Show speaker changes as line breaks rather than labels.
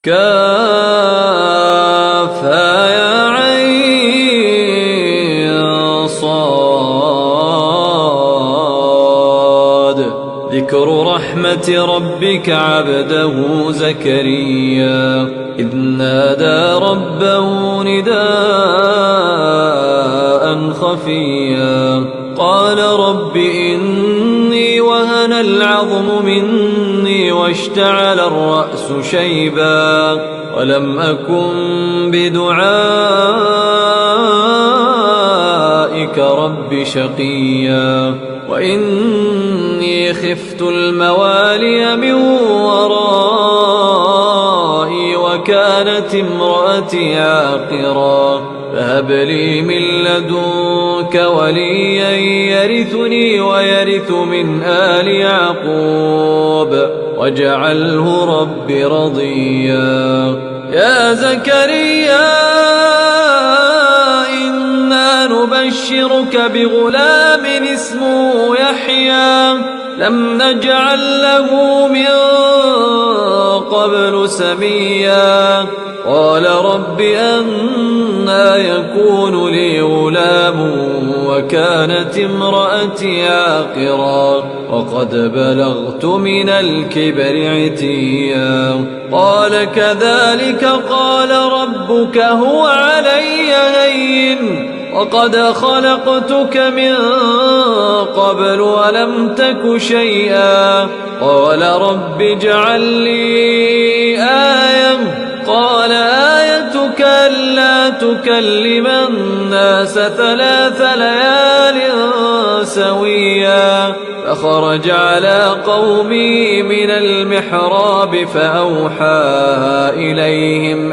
كافها يا عين صاد. ذكر رحمة ربك عبده زكريا إذ نادى ربه نداء خفيا قال رب إني وهن العظم مني واشتعل الرأس شيبا ولم أكن بدعائك رب شقيا وإني خفت الموالي من ورائي وكانت امرأتي عاقرا فهب لي من لدنك وليا يرثني ويرث من آل يعقوب واجعله رب رضيا. يا زكريا إنا نبشرك بغلام اسمه يحيى لم نجعل له من قبل سميا قال رب أنى يكون لي غلام وكانت امرأتي عاقرا وقد بلغت من الكبر عتيا قال كذلك قال ربك هو علي هين وقد خلقتك من قبل ولم تك شيئا قال رب اجعل لي آية قال آيتك ألا تكلم الناس 3 ليال سويا فخرج على قومه من المحراب فأوحى إليهم